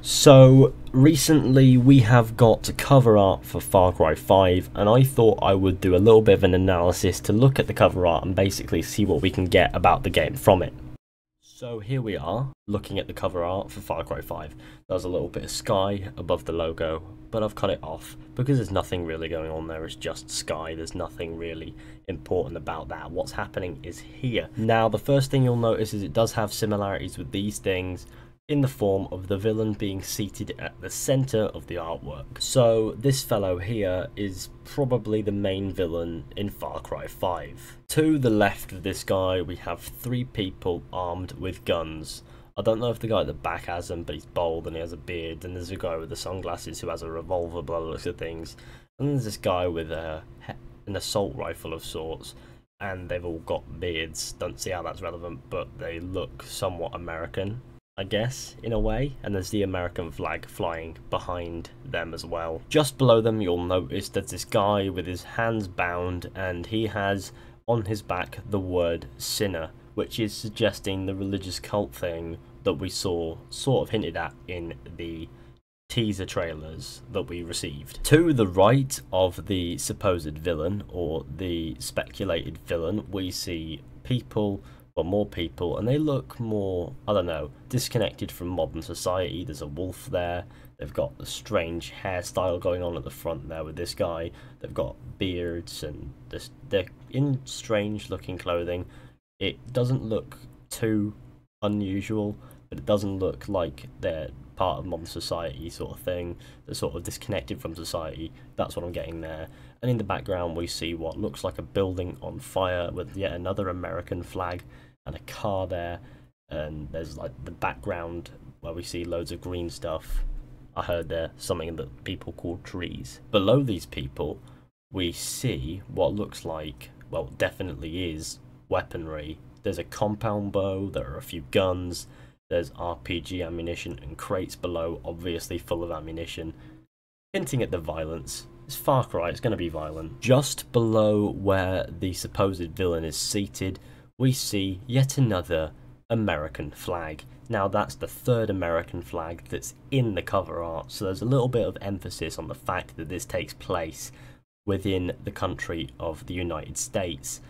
So recently we have got cover art for Far Cry 5, and I thought I would do a little bit of an analysis to look at the cover art and basically see what we can get about the game from it. So here we are, looking at the cover art for Far Cry 5. There's a little bit of sky above the logo, but I've cut it off because there's nothing really going on there. It's just sky. There's nothing really important about that. What's happening is here. Now, the first thing you'll notice is it does have similarities with these things, in the form of the villain being seated at the center of the artwork. So this fellow here is probably the main villain in Far Cry 5. To the left of this guy we have three people armed with guns. I don't know if the guy at the back has them, but he's bald and he has a beard. And there's a guy with the sunglasses who has a revolver by the looks of things. And there's this guy with an assault rifle of sorts. And they've all got beards. Don't see how that's relevant, but they look somewhat American, I guess, in a way. And there's the American flag flying behind them as well. Just below them you'll notice there's this guy with his hands bound, and he has on his back the word sinner, which is suggesting the religious cult thing that we saw sort of hinted at in the teaser trailers that we received. To the right of the supposed villain, or the speculated villain, we see people, or more people, and they look more, I don't know, disconnected from modern society. There's a wolf there. They've got a strange hairstyle going on at the front there with this guy. They've got beards, and they're in strange looking clothing. It doesn't look too unusual, but it doesn't look like they're part of modern society sort of thing. They're sort of disconnected from society. That's what I'm getting there. And in the background we see what looks like a building on fire with yet another American flag and a car there, and there's like the background where we see loads of green stuff. I heard there's something that people call trees. Below these people we see what looks like, well, definitely is weaponry. There's a compound bow, there are a few guns, there's RPG ammunition and crates below, obviously full of ammunition, hinting at the violence. It's Far Cry, it's going to be violent. Just below where the supposed villain is seated, we see yet another American flag. Now that's the third American flag that's in the cover art, so there's a little bit of emphasis on the fact that this takes place within the country of the United States.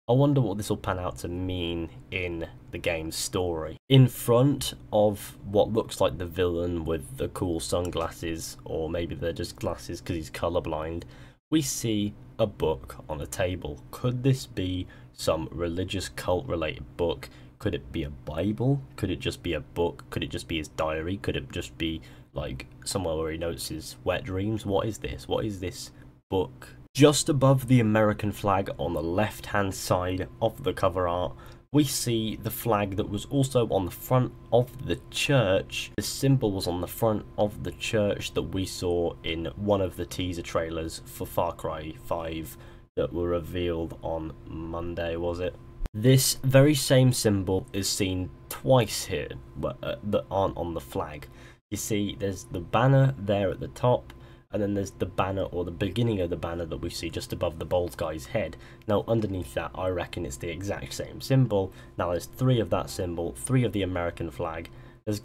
I wonder what this will pan out to mean in the game's story. In front of what looks like the villain with the cool sunglasses, or maybe they're just glasses because he's colorblind, we see a book on a table. Could this be some religious cult related book? Could it be a Bible? Could it just be a book? Could it just be his diary? Could it just be like somewhere where he notes his wet dreams? What is this? What is this book? Just above the American flag on the left hand side of the cover art, we see the flag that was also on the front of the church. The symbol was on the front of the church that we saw in one of the teaser trailers for Far Cry 5 that were revealed on Monday, was it? This very same symbol is seen twice here that aren't on the flag. You see, there's the banner there at the top, and then there's the banner, or the beginning of the banner, that we see just above the bald guy's head. Now underneath that, I reckon it's the exact same symbol. Now there's three of that symbol, three of the American flag. There's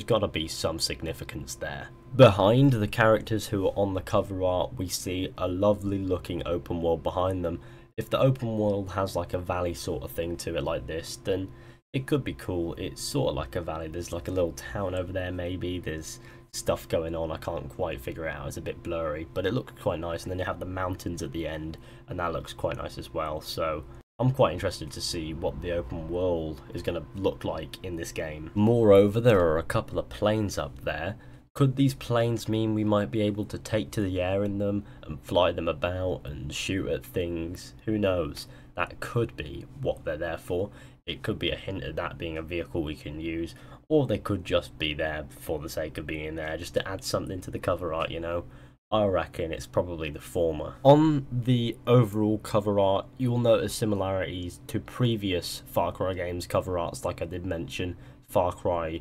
got to be some significance there. Behind the characters who are on the cover art, we see a lovely looking open world behind them. If the open world has like a valley sort of thing to it like this, then it could be cool. It's sort of like a valley. There's like a little town over there maybe. There's stuff going on, I can't quite figure it out, it's a bit blurry, but it looks quite nice. And then you have the mountains at the end, and that looks quite nice as well. So I'm quite interested to see what the open world is going to look like in this game. Moreover, there are a couple of planes up there. Could these planes mean we might be able to take to the air in them and fly them about and shoot at things? Who knows? That could be what they're there for. It could be a hint at that being a vehicle we can use, or they could just be there for the sake of being there, just to add something to the cover art, you know? I reckon it's probably the former. On the overall cover art, you will notice similarities to previous Far Cry games cover arts, like I did mention, Far Cry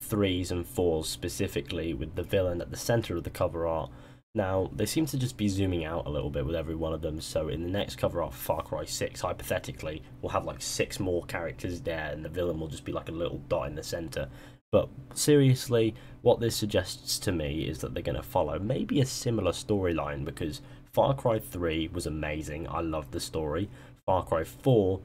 3s and 4s specifically, with the villain at the centre of the cover art. Now, they seem to just be zooming out a little bit with every one of them, so in the next cover art for Far Cry 6, hypothetically, we'll have like 6 more characters there, and the villain will just be like a little dot in the centre. But seriously, what this suggests to me is that they're going to follow maybe a similar storyline, because Far Cry 3 was amazing, I loved the story. Far Cry 4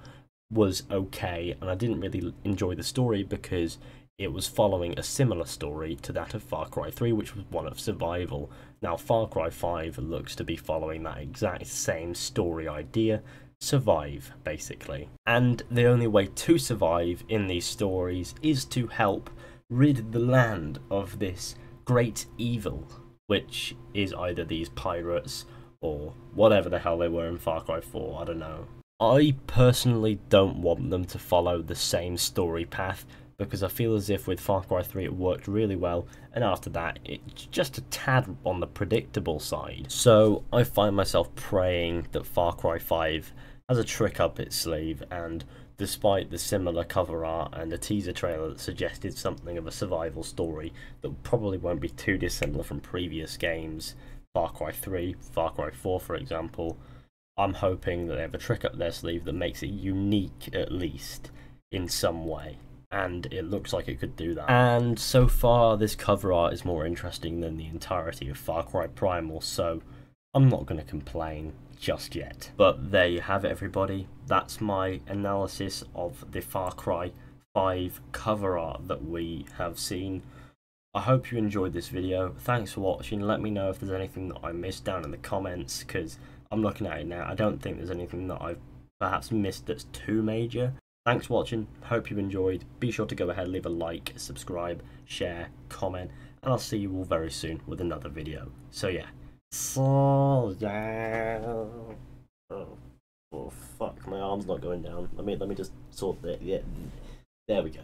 was okay, and I didn't really enjoy the story because it was following a similar story to that of Far Cry 3, which was one of survival. Now, Far Cry 5 looks to be following that exact same story idea, survive, basically. And the only way to survive in these stories is to help rid the land of this great evil, which is either these pirates or whatever the hell they were in Far Cry 4, I don't know. I personally don't want them to follow the same story path, because I feel as if with Far Cry 3 it worked really well, and after that it's just a tad on the predictable side. So I find myself praying that Far Cry 5 has a trick up its sleeve, and despite the similar cover art and the teaser trailer that suggested something of a survival story that probably won't be too dissimilar from previous games, Far Cry 3, Far Cry 4 for example, I'm hoping that they have a trick up their sleeve that makes it unique, at least, in some way. And it looks like it could do that. And so far, this cover art is more interesting than the entirety of Far Cry Primal, so I'm not going to complain just yet. But there you have it, everybody. That's my analysis of the Far Cry 5 cover art that we have seen. I hope you enjoyed this video. Thanks for watching. Let me know if there's anything that I missed down in the comments, because I'm looking at it now. I don't think there's anything that I've perhaps missed that's too major. Thanks for watching. Hope you enjoyed. Be sure to go ahead, leave a like, subscribe, share, comment, and I'll see you all very soon with another video. So yeah. Oh fuck, my arm's not going down. Let me just sort that. Yeah. There we go.